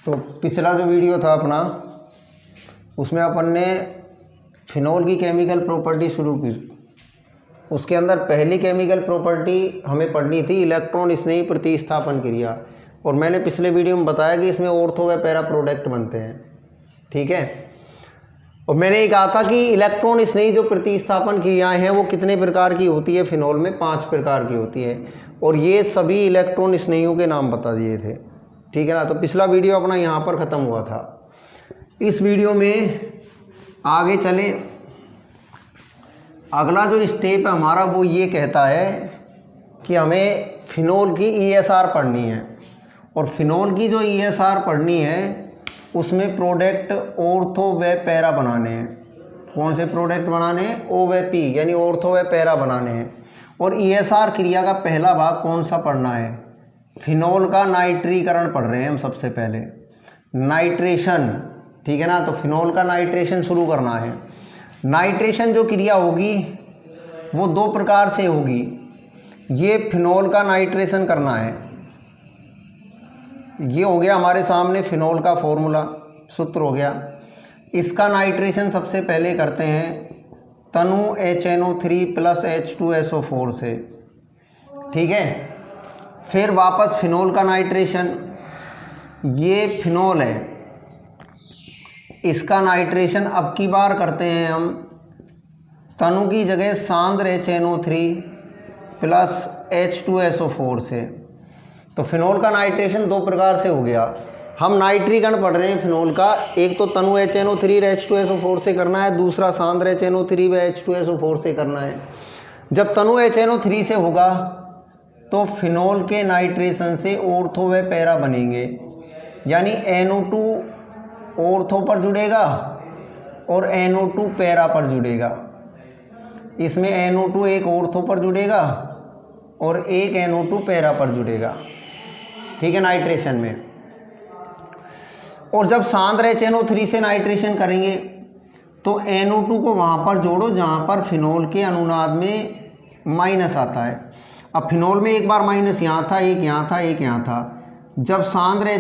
तो पिछला जो वीडियो था अपना, उसमें अपन ने फिनोल की केमिकल प्रॉपर्टी शुरू की। उसके अंदर पहली केमिकल प्रॉपर्टी हमें पढ़नी थी इलेक्ट्रॉन स्नेही प्रतिस्थापन क्रिया, और मैंने पिछले वीडियो में बताया कि इसमें ऑर्थो व पैरा प्रोडक्ट बनते हैं। ठीक है, और मैंने ये कहा था कि इलेक्ट्रॉन स्नेही जो प्रतिस्थापन क्रियाएं हैं वो कितने प्रकार की होती है, फिनोल में 5 प्रकार की होती है, और ये सभी इलेक्ट्रॉन स्नेहियों के नाम बता दिए थे। ठीक है ना। तो पिछला वीडियो अपना यहाँ पर ख़त्म हुआ था। इस वीडियो में आगे चले, अगला जो स्टेप है हमारा वो ये कहता है कि हमें फिनोल की ESR पढ़नी है, और फिनोल की जो ESR पढ़नी है उसमें प्रोडक्ट ऑर्थो व पैरा बनाने हैं। कौन से प्रोडक्ट बनाने हैं? O व P, यानी ऑर्थो व पैरा बनाने हैं। और ESR क्रिया का पहला भाग कौन सा पढ़ना है? फिनोल का नाइट्रीकरण पढ़ रहे हैं हम सबसे पहले, नाइट्रेशन। ठीक है ना। तो फिनोल का नाइट्रेशन शुरू करना है। नाइट्रेशन जो क्रिया होगी वो 2 प्रकार से होगी। ये फिनोल का नाइट्रेशन करना है, ये हो गया हमारे सामने फिनोल का फॉर्मूला, सूत्र हो गया। इसका नाइट्रेशन सबसे पहले करते हैं तनु HNO3 + H2SO4 से। ठीक है, फिर वापस फिनोल का नाइट्रेशन, ये फिनोल है, इसका नाइट्रेशन अब की बार करते हैं हम तनु की जगह सांद्र HNO3 + H2SO4 से। तो फिनोल का नाइट्रेशन 2 प्रकार से हो गया। हम नाइट्रीकरण पढ़ रहे हैं फिनोल का, एक तो तनु HNO3 H2SO4 से करना है, दूसरा सांद्र HNO3 व H2SO4 से करना है। जब तनु HNO3 से होगा तो फिनोल के नाइट्रेशन से ऑर्थो व पैरा बनेंगे, यानी NO2 ऑर्थो पर जुड़ेगा और NO2 पैरा पर जुड़ेगा। इसमें NO2 एक ऑर्थो पर जुड़ेगा और एक NO2 पैरा पर जुड़ेगा। ठीक है, नाइट्रेशन में। और जब सांद्र HNO3 से नाइट्रेशन करेंगे तो NO2 को वहाँ पर जोड़ो जहाँ पर फिनोल के अनुनाद में माइनस आता है। अब फिनोल में एक बार माइनस यहाँ था, एक यहाँ था, एक यहाँ था। जब सांद्र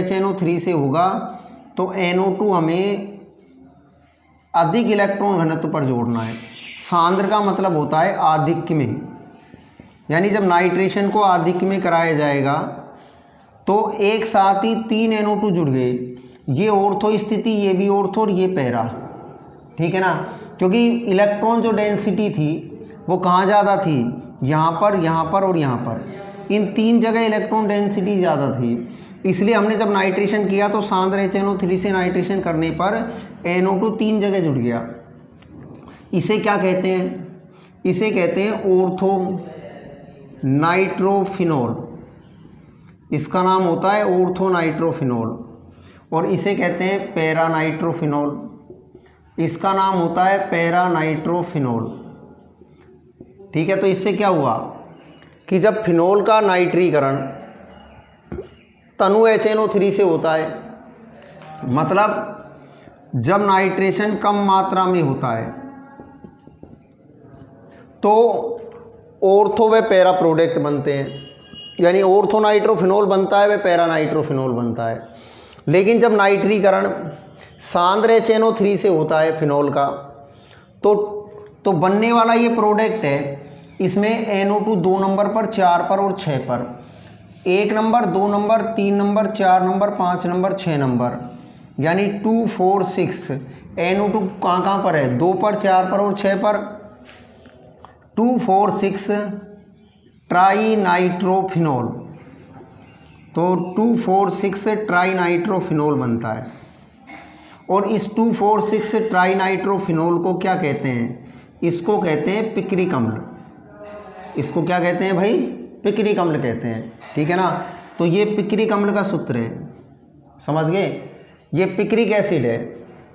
HNO3 से होगा तो NO2 हमें अधिक इलेक्ट्रॉन घनत्व पर जोड़ना है। सांद्र का मतलब होता है आधिक्य में, यानी जब नाइट्रेशन को आधिक्य में कराया जाएगा तो एक साथ ही 3 NO2 जुड़ गए। ये ऑर्थो स्थिति, ये भी ऑर्थो और ये पैरा। ठीक है ना, क्योंकि इलेक्ट्रॉन जो डेंसिटी थी वो कहाँ ज़्यादा थी? यहाँ पर और यहाँ पर। इन 3 जगह इलेक्ट्रॉन डेंसिटी ज़्यादा थी, इसलिए हमने जब नाइट्रेशन किया तो सांद्र HNO3 से नाइट्रेशन करने पर NO2 3 जगह जुड़ गया। इसे क्या कहते हैं? इसे कहते हैं ऑर्थो नाइट्रोफिनोल। इसका नाम होता है ऑर्थो नाइट्रोफिनोल। और इसे कहते हैं पैरा नाइट्रोफिनोल। इसका नाम होता है पैरा नाइट्रोफिनोल। ठीक है, तो इससे क्या हुआ कि जब फिनोल का नाइट्रीकरण तनु HNO3 से होता है, मतलब जब नाइट्रेशन कम मात्रा में होता है तो ऑर्थो व पैरा प्रोडक्ट बनते हैं, यानी ऑर्थो नाइट्रोफिनोल बनता है व पैरा नाइट्रोफिनोल बनता है। लेकिन जब नाइट्रीकरण सांद्र HNO3 से होता है फिनोल का तो बनने वाला ये प्रोडक्ट है, इसमें NO2 2 नंबर पर, 4 पर और 6 पर, 1 number, 2 number, 3 number, 4 number, 5 number, 6 number, यानी 2, 4, 6। NO2 कहाँ पर है? 2 पर, 4 पर और 6 पर। 2, 4, 6 ट्राई नाइट्रोफिनोल। तो 2, 4, 6 ट्राई नाइट्रोफिनोल बनता है। और इस 2, 4, 6 ट्राई नाइट्रोफिनोल को क्या कहते हैं? इसको कहते हैं पिक्रिक अम्ल। इसको क्या कहते हैं भाई? पिक्रिक अम्ल कहते हैं। ठीक है ना। तो ये पिक्रिक अम्ल का सूत्र है, समझ गए? ये पिक्रिक एसिड है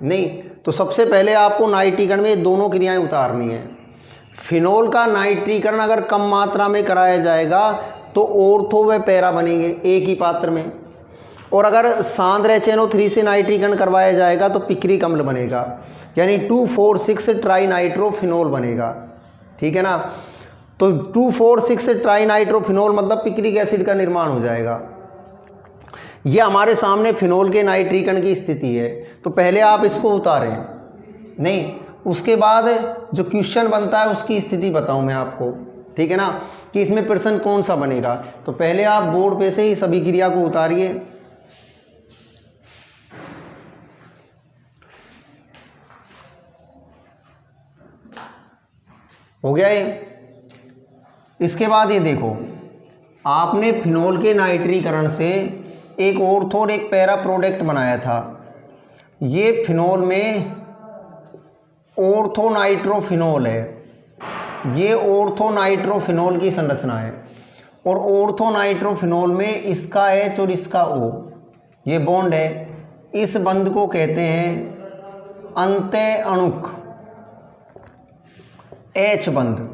नहीं। तो सबसे पहले आपको नाइट्रीकरण में दोनों क्रियाएं उतारनी है। फिनोल का नाइट्रीकरण अगर कम मात्रा में कराया जाएगा तो ऑर्थो व पैरा बनेंगे एक ही पात्र में, और अगर सांद्र HNO3 से नाइट्रीकरण करवाया जाएगा तो पिक्रिक अम्ल बनेगा, यानी 2, 4, 6 ट्राई नाइट्रोफिनोल बनेगा। ठीक है ना। तो 2, 4, 6 ट्राई नाइट्रोफिनोल मतलब पिक्रिक एसिड का निर्माण हो जाएगा। ये हमारे सामने फिनोल के नाइट्रीकरण की स्थिति है, तो पहले आप इसको उतारें, नहीं उसके बाद जो क्वेश्चन बनता है उसकी स्थिति बताऊं मैं आपको, ठीक है ना, कि इसमें प्रश्न कौन सा बनेगा। तो पहले आप बोर्ड पे से इस अभिक्रिया को उतारिए। हो गया ये। इसके बाद ये देखो, आपने फिनोल के नाइट्रीकरण से एक ऑर्थो और एक पैरा प्रोडक्ट बनाया था। ये फिनोल में ऑर्थो नाइट्रोफिनोल है, ये ऑर्थो नाइट्रोफिनोल की संरचना है, और ऑर्थो नाइट्रोफिनोल में इसका H और इसका O ये बॉन्ड है। इस बंध को कहते हैं अंत्य अणुक H बंध।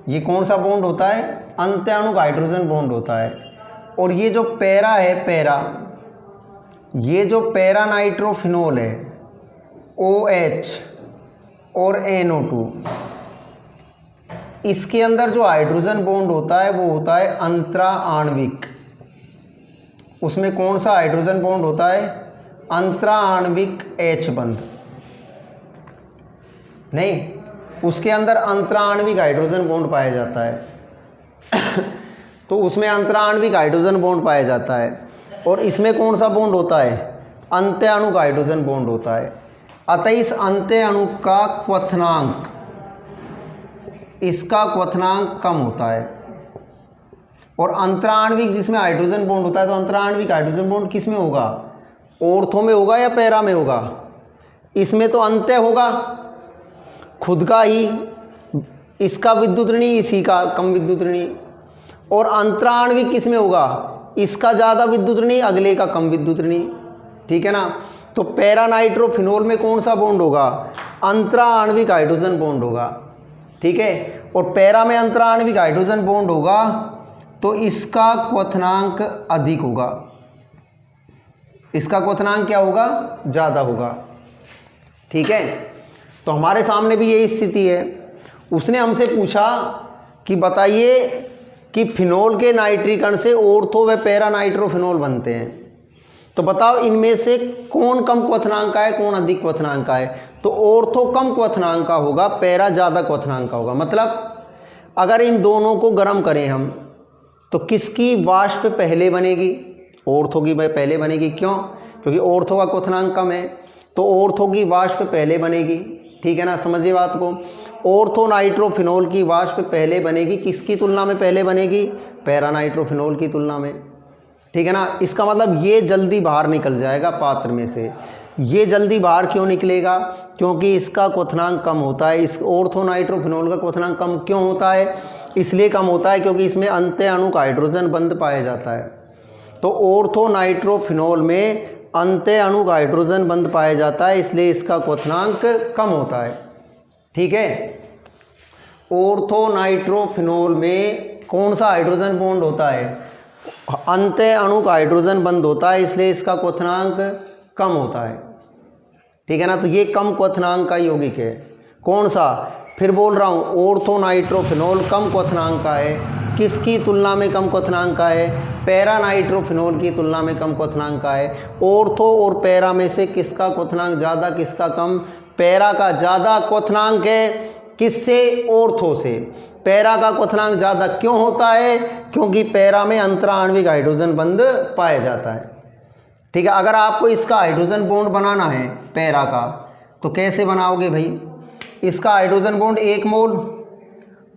ये कौन सा बॉन्ड होता है? अंत्य अणुक हाइड्रोजन बॉन्ड होता है। और ये जो पैरा है, पैरा, ये जो पैरा नाइट्रोफिनोल है OH और NO2, इसके अंदर जो हाइड्रोजन बॉन्ड होता है वो होता है अंतरा आणविक। उसमें कौन सा हाइड्रोजन बॉन्ड होता है? अंतरा आणविक H बंध। नहीं, उसके अंदर अंतरा आणविक हाइड्रोजन बॉन्ड पाया जाता है तो उसमें अंतरा आणविक हाइड्रोजन बॉन्ड पाया जाता है। और इसमें कौन सा बॉन्ड होता है? अंत्य अणुक हाइड्रोजन बॉन्ड होता है। अतः इस अंत्य अणु का क्वथनांक, इसका क्वथनांक कम होता है। और अंतराण्विक जिसमें हाइड्रोजन बॉन्ड होता है, तो अंतराण्विक हाइड्रोजन बॉन्ड किस में होगा? ऑर्थो में होगा या पैरा में होगा? इसमें तो अंत्य होगा खुद का ही, इसका विद्युत ऋणी, इसी का कम विद्युत ऋणी। और अंतराण्विक किस में होगा? इसका ज़्यादा विद्युत ऋणी, अगले का कम विद्युत ऋणी, ठीक है ना। तो पैरा नाइट्रोफिनोल में कौन सा बॉन्ड होगा? अंतरा आणविक हाइड्रोजन बॉन्ड होगा, ठीक है। और पैरा में अंतरा आणविक हाइड्रोजन बॉन्ड होगा तो इसका क्वथनांक अधिक होगा, इसका क्वथनांक क्या होगा? ज़्यादा होगा, ठीक है। तो हमारे सामने भी यही स्थिति है। उसने हमसे पूछा कि बताइए कि फिनोल के नाइट्रीकरण से ऑर्थो व पैरा नाइट्रोफिनोल बनते हैं, तो बताओ इनमें से कौन कम क्वथनांक का है, कौन अधिक क्वथनांक का है? तो ऑर्थो कम क्वथनांक का होगा, पैरा ज़्यादा क्वथनांक का होगा। मतलब अगर इन दोनों को गर्म करें हम, तो किसकी वाष्प पहले बनेगी? ऑर्थो की पहले बनेगी। क्यों? क्योंकि ऑर्थो का क्वथनांक कम है, तो ऑर्थो की वाष्प पहले बनेगी, ठीक है ना। समझिए बात को। ऑर्थो नाइट्रोफिनोल की वाष्प पहले बनेगी, किसकी तुलना में पहले बनेगी? पैरा नाइट्रोफिनोल की तुलना में, ठीक है ना। इसका मतलब ये जल्दी बाहर निकल जाएगा पात्र में से। ये जल्दी बाहर क्यों निकलेगा? क्योंकि इसका क्वथनांक कम होता है। इस ऑर्थो नाइट्रोफिनोल का क्वथनांक कम क्यों होता है? इसलिए कम होता है क्योंकि इसमें अंत्य अणुक हाइड्रोजन बंध पाया जाता है। तो ऑर्थो नाइट्रोफिनोल में अंत्य अणुक हाइड्रोजन बंध पाया जाता है, इसलिए इसका क्वथनांक कम होता है, ठीक है। ऑर्थो नाइट्रोफिनोल में कौन सा हाइड्रोजन बॉन्ड होता है? अंत्य अणुक हाइड्रोजन बंध होता है, इसलिए इसका क्वथनांक कम होता है, ठीक है ना। तो ये कम क्वथनांक का यौगिक है। कौन सा? फिर बोल रहा हूँ, ऑर्थो नाइट्रोफिनोल कम क्वथनांक का है। किसकी तुलना में कम क्वथनांक का है? पैरा नाइट्रोफिनोल की तुलना में कम क्वथनांक का है। ऑर्थो और पैरा में से किसका क्वथनांक ज़्यादा, किसका कम? पैरा का ज़्यादा क्वथनांक है। किससे? ऑर्थो से। पैरा का क्वथनांक ज़्यादा क्यों होता है? क्योंकि पैरा में अंतरा आणविक हाइड्रोजन बंध पाया जाता है, ठीक है। अगर आपको इसका हाइड्रोजन बॉन्ड बनाना है पैरा का, तो कैसे बनाओगे भाई? इसका हाइड्रोजन बॉन्ड 1 मोल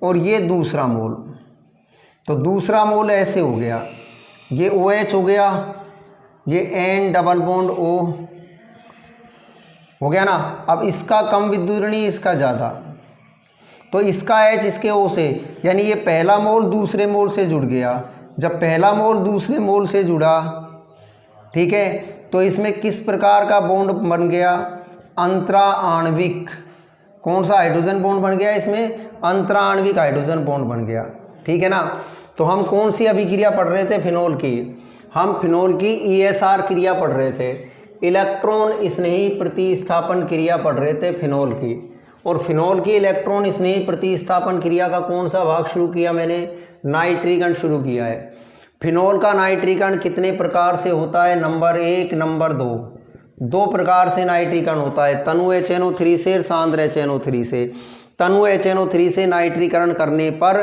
और ये दूसरा मोल, तो दूसरा मोल ऐसे हो गया, ये OH हो गया, ये N डबल बॉन्ड O हो गया ना। अब इसका कम विद्युत ऋणी, इसका ज़्यादा, तो इसका H इसके O से, यानी ये पहला मोल दूसरे मोल से जुड़ गया। जब पहला मोल दूसरे मोल से जुड़ा, ठीक है, तो इसमें किस प्रकार का बॉन्ड बन गया? अंतरा आणविक। कौन सा हाइड्रोजन बॉन्ड बन गया इसमें? अंतरा आणविक हाइड्रोजन बॉन्ड बन गया, ठीक है ना। तो हम कौन सी अभिक्रिया पढ़ रहे थे? फिनोल की। हम फिनोल की ESR क्रिया पढ़ रहे थे, इलेक्ट्रॉन स्नेही प्रतिस्थापन क्रिया पढ़ रहे थे फिनोल की। और फिनोल की इलेक्ट्रॉन स्नेही प्रतिस्थापन क्रिया का कौन सा भाग शुरू किया मैंने? नाइट्रीकरण शुरू किया है। फिनोल का नाइट्रीकरण कितने प्रकार से होता है? नंबर 1, नंबर 2, 2 प्रकार से नाइट्रीकरण होता है, तनु HNO3 से, सांद्र HNO3 से। तनु HNO3 से नाइट्रीकरण करने पर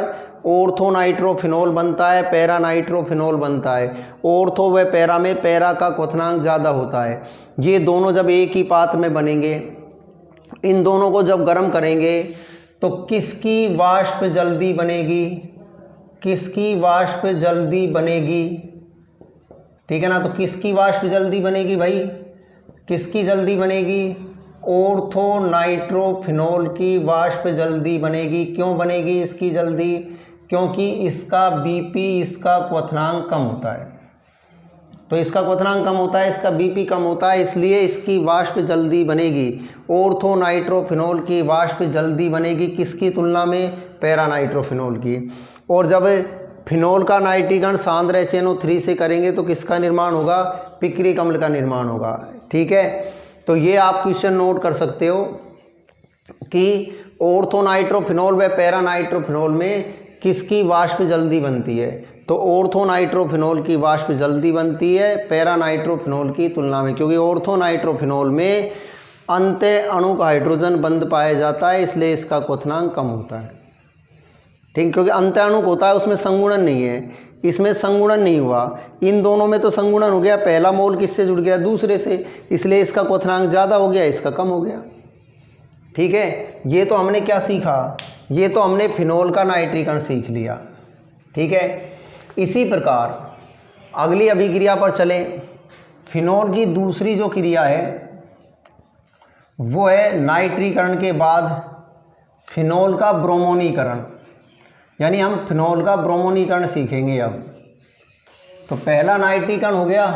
ऑर्थो नाइट्रोफिनोल बनता है, पैरा नाइट्रोफिनोल बनता है। ऑर्थो व पैरा में पैरा का क्वथनांक ज़्यादा होता है। ये दोनों जब एक ही पात्र में बनेंगे, इन दोनों को जब गर्म करेंगे तो किसकी वाष्प जल्दी बनेगी? किसकी वाष्प जल्दी बनेगी? ठीक है ना, तो किसकी वाष्प जल्दी बनेगी भाई? किसकी जल्दी बनेगी? ऑर्थो नाइट्रोफिनोल की वाष्प जल्दी बनेगी। क्यों बनेगी इसकी जल्दी? क्योंकि इसका BP, इसका क्वथनांक कम होता है। तो इसका क्वथनांक कम होता है, इसका BP कम होता है, इसलिए इसकी वाष्प जल्दी बनेगी। ऑर्थो नाइट्रोफिनोल की वाष्प जल्दी बनेगी किसकी तुलना में? पैरा नाइट्रोफिनोल की। और जब फिनोल का नाइट्रीकरण सांद्र HNO3 से करेंगे तो किसका निर्माण होगा? पिक्रिक अम्ल का निर्माण होगा। ठीक है, तो ये आप क्वेश्चन नोट कर सकते हो कि ऑर्थो नाइट्रोफिनोल व पैरा नाइट्रोफिनोल में किसकी वाष्प जल्दी बनती है? तो ऑर्थो नाइट्रोफिनोल की वाष्प जल्दी बनती है पैरा नाइट्रोफिनोल की तुलना में, क्योंकि ऑर्थो नाइट्रोफिनोल में अंत्य अणु का हाइड्रोजन बंद पाया जाता है, इसलिए इसका क्वथनांक कम होता है। ठीक, क्योंकि अंत्य अणु होता है उसमें संगुणन नहीं है, इसमें संगुणन नहीं हुआ। इन दोनों में तो संगुणन हो गया, पहला मोल किससे जुड़ गया? दूसरे से, इसलिए इसका क्वथनांक ज़्यादा हो गया, इसका कम हो गया। ठीक है, ये तो हमने क्या सीखा? ये तो हमने फिनोल का नाइट्रीकरण सीख लिया। ठीक है, इसी प्रकार अगली अभिक्रिया पर चलें। फिनोल की दूसरी जो क्रिया है वो है नाइट्रीकरण के बाद फिनोल का ब्रोमोनीकरण, यानी हम फिनोल का ब्रोमोनीकरण सीखेंगे अब। तो पहला नाइट्रीकरण हो गया,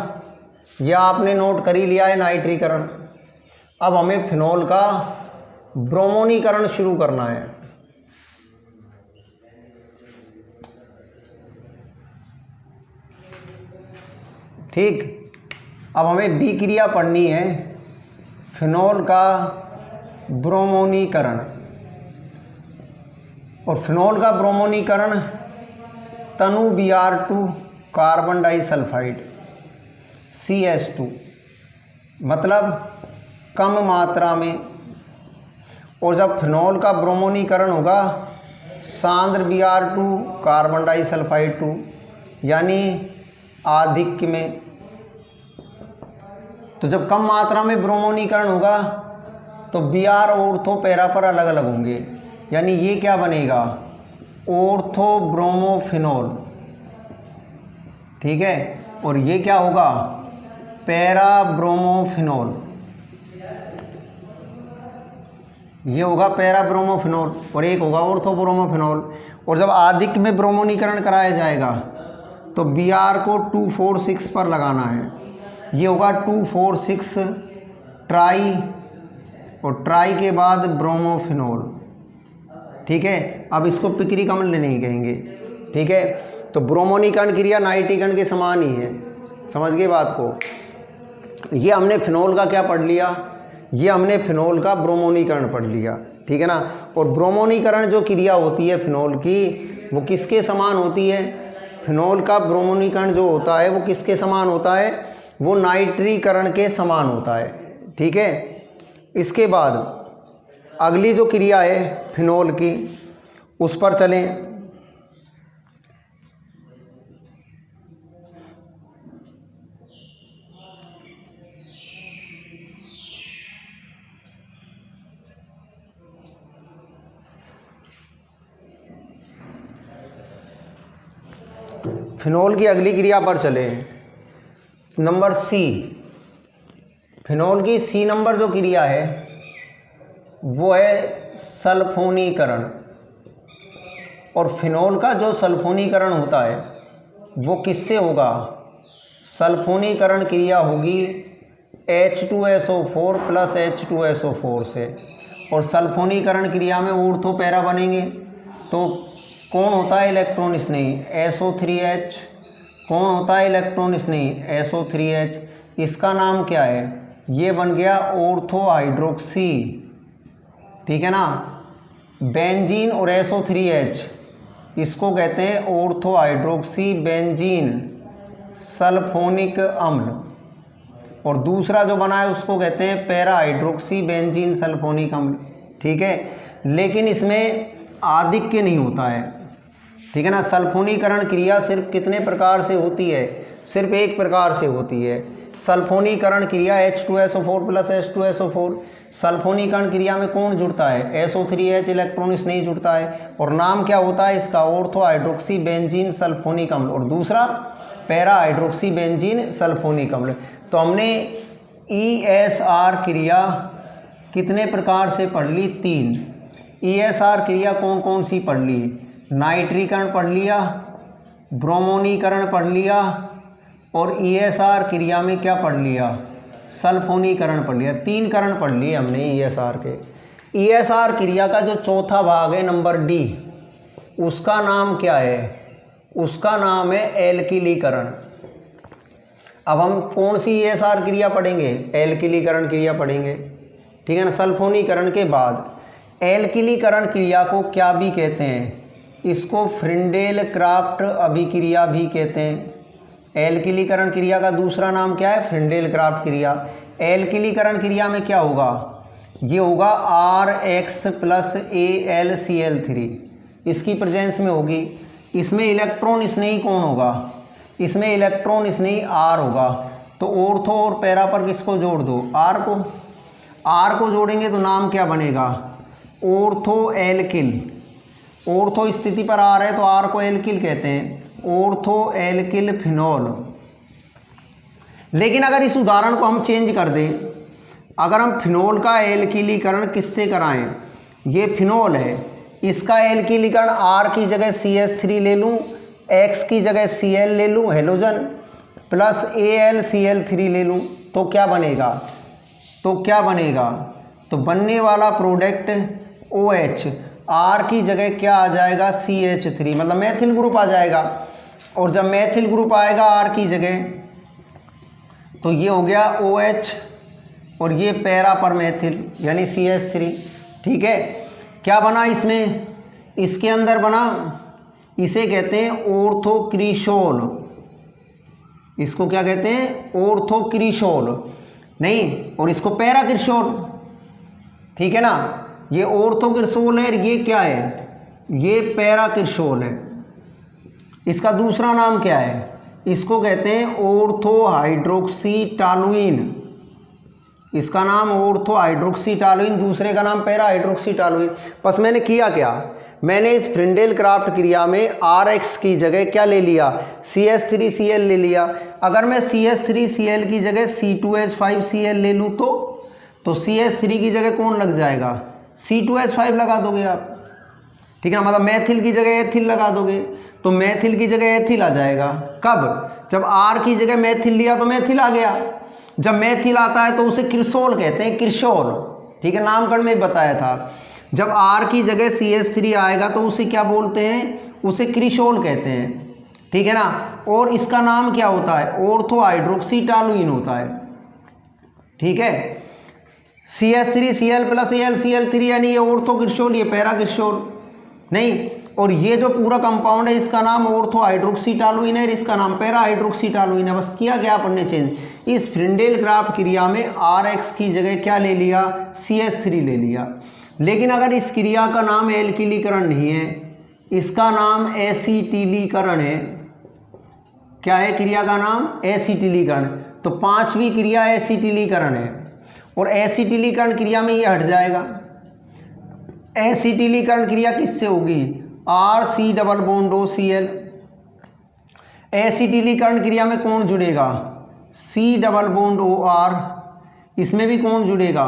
यह आपने नोट कर ही लिया है नाइट्रीकरण। अब हमें फिनोल का ब्रोमोनीकरण शुरू करना है। ठीक, अब हमें बी क्रिया पढ़नी है, फिनोल का ब्रोमोनीकरण। और फिनोल का ब्रोमोनीकरण तनु Br2 कार्बन डाइसल्फाइड CH2, मतलब कम मात्रा में। और जब फिनोल का ब्रोमोनीकरण होगा सांद्र Br2 कार्बन डाइसल्फाइड 2, यानी आधिक्य में। तो जब कम मात्रा में ब्रोमोनीकरण होगा तो Br ऑर्थो पैरा पर अलग अलग होंगे, यानी ये क्या बनेगा? Ortho bromophenol. ठीक है, और ये क्या होगा? Para bromophenol. ये होगा पैरा ब्रोमोफिनोल और एक होगा ऑर्थो ब्रोमोफिनोल। और जब आधिक्य में ब्रोमोनीकरण कराया जाएगा तो Br को 2,4,6 पर लगाना है, ये होगा 2,4,6 ट्राई, और ट्राई के बाद ब्रोमोफिनोल। ठीक है, अब इसको पिक्रिक अम्ल नहीं कहेंगे। ठीक है, तो ब्रोमोनीकरण क्रिया नाइट्रीकरण के समान ही है, समझ गए बात को। ये हमने फिनोल का क्या पढ़ लिया? ये हमने फिनोल का ब्रोमोनीकरण पढ़ लिया। ठीक है ना, और ब्रोमोनीकरण जो क्रिया होती है फिनोल की, वो किसके समान होती है? फिनोल का ब्रोमोनीकरण जो होता है वो किसके समान होता है? वो नाइट्रीकरण के समान होता है। ठीक है, इसके बाद अगली जो क्रिया है फिनोल की, उस पर चलें। फिनोल की अगली क्रिया पर चले, नंबर C। फिनोल की C नंबर जो क्रिया है वो है सल्फोनीकरण। और फिनोल का जो सल्फोनीकरण होता है वो किससे होगा? सल्फोनीकरण क्रिया होगी H2SO4 प्लस H2SO4 से। और सल्फोनीकरण क्रिया में ऑर्थो पैरा बनेंगे, तो कौन होता है? इलेक्ट्रॉन स्नेही SO3H। कौन होता है इलेक्ट्रॉन स्नेही? SO3H। इसका नाम क्या है? ये बन गया ऑर्थो हाइड्रोक्सी। ठीक है ना, बेंजीन और SO3H इसको कहते हैं ऑर्थो हाइड्रोक्सी बेंजीन सल्फोनिक अम्ल, और दूसरा जो बना है उसको कहते हैं पैरा हाइड्रोक्सी बेंजीन सल्फोनिक अम्ल। ठीक है, लेकिन इसमें आधिक्य नहीं होता है। ठीक है ना, सल्फोनीकरण क्रिया सिर्फ कितने प्रकार से होती है, सिर्फ एक प्रकार से होती है। सल्फोनीकरण क्रिया H2SO4 प्लस H2SO4। सल्फोनीकरण क्रिया में कौन जुड़ता है, SO3H इलेक्ट्रॉन इस नहीं जुड़ता है, और नाम क्या होता है इसका, ऑर्थो हाइड्रोक्सी बेंजीन सल्फोनिक अम्ल, और दूसरा पैरा हाइड्रोक्सी बेंजीन सल्फोनिक अम्ल। तो हमने ESR क्रिया कितने प्रकार से पढ़ ली, 3। ESR क्रिया कौन कौन सी पढ़ ली, नाइट्रीकरण पढ़ लिया, ब्रोमोनीकरण पढ़ लिया, और ESR क्रिया में क्या पढ़ लिया, सल्फोनीकरण पढ़ लिया। 3 करण पढ़ लिए हमने ESR के। ESR क्रिया का जो चौथा भाग है नंबर D, उसका नाम क्या है, उसका नाम है एल्किलीकरण। अब हम कौन सी ESR क्रिया पढ़ेंगे, एल्किलीकरण क्रिया पढ़ेंगे। ठीक है ना, सल्फोनीकरण के बाद। एल्किलीकरण क्रिया को क्या भी कहते हैं, इसको फ्रिंडेल क्राफ्ट अभिक्रिया भी कहते हैं। एल्किलीकरण क्रिया का दूसरा नाम क्या है, फ्रिंडेल क्राफ्ट क्रिया। एल्किलीकरण क्रिया में क्या होगा, ये होगा RX प्लस AlCl3, इसकी प्रेजेंस में होगी। इसमें इलेक्ट्रॉन स्नेही कौन होगा, इसमें इलेक्ट्रॉन स्नेही R होगा। तो ऑर्थो और पैरा पर किसको जोड़ दो, R को। R को जोड़ेंगे तो नाम क्या बनेगा, ऑर्थो एल्किल। ऑर्थो स्थिति पर R है तो R को एल्किल कहते हैं, ऑर्थो एल्किल फिनॉल। लेकिन अगर इस उदाहरण को हम चेंज कर दें, अगर हम फिनॉल का एल्किलीकरण किससे कराएं, ये फिनॉल है, इसका एल्किलीकरण R की जगह CH3 ले लूँ, X की जगह Cl ले लूँ हेलोजन, प्लस AlCl3 ले लूँ, तो क्या बनेगा, तो बनने वाला प्रोडक्ट OH, R की जगह क्या आ जाएगा, CH3, मतलब मैथिल ग्रुप आ जाएगा। और जब मैथिल ग्रुप आएगा R की जगह, तो ये हो गया OH, और ये पैरा पर मैथिल यानी CH3। ठीक है, क्या बना इसमें, इसके अंदर बना, इसे कहते हैं ऑर्थोक्रिशोल। इसको क्या कहते हैं, ऑर्थोक्रिशोल नहीं, और इसको पैराक्रिशोल। ठीक है ना, ये ऑर्थोक्रिशोल है, ये क्या है, ये पैराक्रिशोल है। इसका दूसरा नाम क्या है, इसको कहते हैं ऑर्थो हाइड्रोक्सीटालुइन। इसका नाम ऑर्थो हाइड्रोक्सीटालुइन, दूसरे का नाम पैरा हाइड्रोक्सीटालुइन। बस मैंने किया क्या, मैंने इस फ्रिंडेल क्राफ्ट क्रिया में RX की जगह क्या ले लिया, CH3Cl ले लिया। अगर मैं CH3Cl की जगह C2H5Cl ले लूँ तो CH3 की जगह कौन लग जाएगा, C2H5 लगा दोगे आप। ठीक है ना, मतलब मैथिल की जगह एथिल लगा दोगे, तो मैथिल की जगह एथिल आ जाएगा। कब, जब R की जगह मैथिल लिया तो मैथिल आ गया। जब मैथिल आता है तो उसे क्रिसोल कहते हैं, क्रिशोल। ठीक है, नामकरण में बताया था। जब R की जगह CH3 आएगा तो उसे क्या बोलते हैं, उसे क्रिशोल कहते हैं। ठीक है ना, और इसका नाम क्या होता है, ऑर्थो हाइड्रोक्सीटालुइन होता है। ठीक है, CH3Cl प्लस AlCl3 यानी ये ऑर्थो क्रिशोल, ये पैरा क्रिशोल नहीं। और ये जो पूरा कंपाउंड है इसका नाम ऑर्थो हाइड्रोक्सीटालुइन है, इसका नाम पैरा हाइड्रोक्सीटालुइन है। बस किया क्या अपन ने चेंज, इस फ्रिंडेल क्राफ्ट क्रिया में RX की जगह क्या ले लिया, CH3 ले लिया। लेकिन अगर इस क्रिया का नाम एल्किलीकरण नहीं है, इसका नाम एसिटिलीकरण है। क्या है क्रिया का नाम, एसिटिलीकरण। तो 5वीं क्रिया एसिटिलीकरण है, और एसिटिलीकरण क्रिया में ये हट जाएगा। एसिटिलीकरण क्रिया किससे होगी, RC डबल बॉन्ड OCl। एसिटिलीकरण क्रिया में कौन जुड़ेगा, C डबल बॉन्ड OR। इसमें भी कौन जुड़ेगा,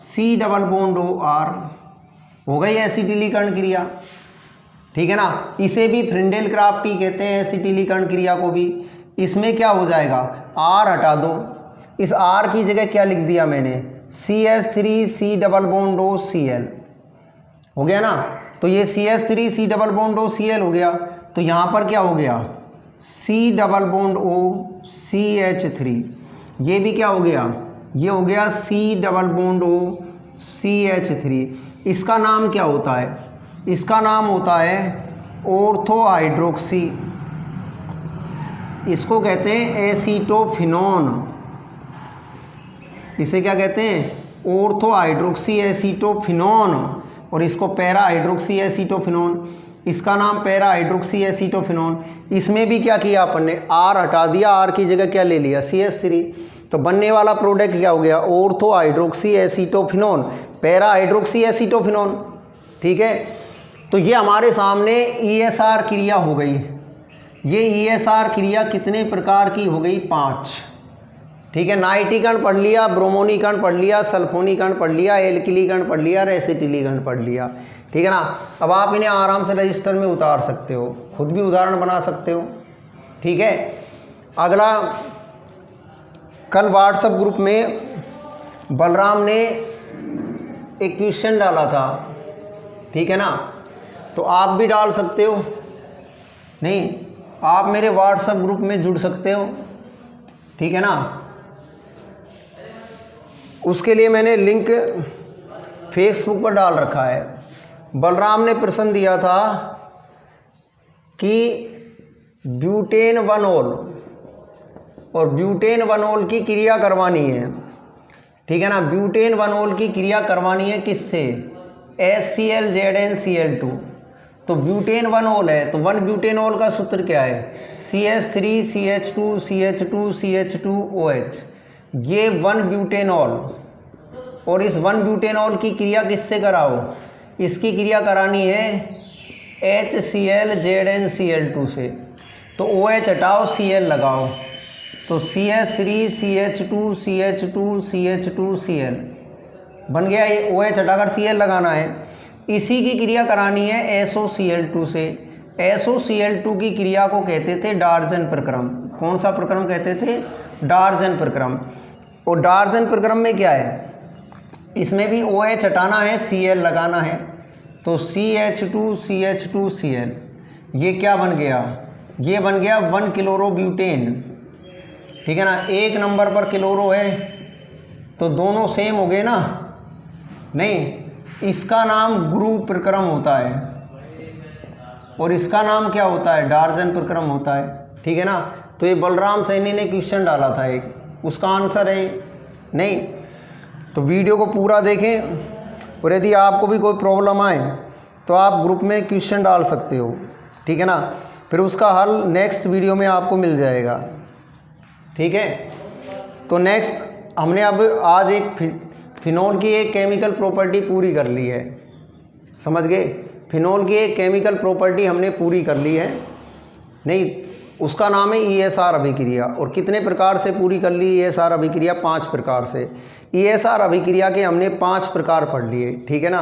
C डबल बॉन्ड OR। हो गई एसिटिलीकरण क्रिया। ठीक है ना, इसे भी फ्रिंडेल क्राफ्ट ही कहते हैं, एसिटिलीकरण क्रिया को भी। इसमें क्या हो जाएगा, R हटा दो, इस R की जगह क्या लिख दिया मैंने, CH3C डबल बॉन्ड OCl। हो गया ना, तो ये CH3C डबल बॉन्ड OCl हो गया। तो यहाँ पर क्या हो गया, C double bond O CH3। ये भी क्या हो गया, ये हो गया C double bond O CH3। इसका नाम क्या होता है, इसका नाम होता है ऑर्थो हाइड्रोक्सी, इसको कहते हैं एसीटोफिनोन। इसे क्या कहते हैं? ऑर्थो हाइड्रोक्सी एसीटोफिनोन, और इसको पैरा हाइड्रोक्सी एसीटोफिनोन। इसका नाम पैरा हाइड्रोक्सी एसीटोफिनोन। इसमें भी क्या किया अपन ने? आर हटा दिया, आर की जगह क्या ले लिया? CH3। तो बनने वाला प्रोडक्ट क्या हो गया? Ortho hydroxy acetophenone, para hydroxy acetophenone. ठीक है, तो ये हमारे सामने ESR क्रिया हो गई। ये ESR क्रिया कितने प्रकार की हो गई? 5। ठीक है, नाइट्रीकरण पढ़ लिया, ब्रोमोनीकरण पढ़ लिया, सल्फोनीकरण पढ़ लिया, एल्किलीकरण पढ़ लिया, एसिटिलीकरण पढ़ लिया। ठीक है ना। अब आप इन्हें आराम से रजिस्टर में उतार सकते हो, खुद भी उदाहरण बना सकते हो। ठीक है, अगला, कल व्हाट्सएप ग्रुप में बलराम ने एक क्वेश्चन डाला था। ठीक है ना, तो आप भी डाल सकते हो। नहीं, आप मेरे व्हाट्सएप ग्रुप में जुड़ सकते हो। ठीक है ना, उसके लिए मैंने लिंक फेसबुक पर डाल रखा है। बलराम ने प्रश्न दिया था कि ब्यूटेन 1-ऑल और ब्यूटेन 1-ऑल की क्रिया करवानी है। ठीक है ना, ब्यूटेन 1-ऑल की क्रिया करवानी है किससे? HCl ZnCl2। तो ब्यूटेन 1-ऑल है, तो 1 ब्यूटेनॉल का सूत्र क्या है? CH3 CH2 CH2 CH2OH। ये 1 ब्यूटेनॉल, और इस 1 ब्यूटेनॉल की क्रिया किससे कराओ? इसकी क्रिया करानी है HCl ZnCl2 से। तो OH हटाओ, Cl लगाओ, तो CH3 CH2 CH2 CH2 Cl बन गया। ये OH हटाकर Cl लगाना है। इसी की क्रिया करानी है SOCl2 से। SOCl2 की क्रिया को कहते थे डार्जन प्रक्रम। कौन सा प्रक्रम कहते थे? डार्जन प्रक्रम। और डार्जन प्रक्रम में क्या है? इसमें भी OH हटाना है, Cl लगाना है, तो CH2 CH2 Cl। ये क्या बन गया? ये बन गया 1 क्लोरोब्यूटेन। ठीक है ना, एक नंबर पर क्लोरो है, तो दोनों सेम हो गए ना? नहीं, इसका नाम गुरु प्रक्रम होता है और इसका नाम क्या होता है? डार्जन प्रक्रम होता है। ठीक है ना, तो ये बलराम सैनी ने क्वेश्चन डाला था एक, उसका आंसर है नहीं। तो वीडियो को पूरा देखें, और यदि आपको भी कोई प्रॉब्लम आए तो आप ग्रुप में क्वेश्चन डाल सकते हो। ठीक है ना, फिर उसका हल नेक्स्ट वीडियो में आपको मिल जाएगा। ठीक है, तो नेक्स्ट हमने अब आज एक फिनोल की एक केमिकल प्रॉपर्टी पूरी कर ली है। समझ गए? फिनोल की एक केमिकल प्रॉपर्टी हमने पूरी कर ली है। नहीं, उसका नाम है ESR अभिक्रिया। और कितने प्रकार से पूरी कर ली ESR अभिक्रिया? 5 प्रकार से। ESR अभिक्रिया के हमने 5 प्रकार पढ़ लिए। ठीक है ना।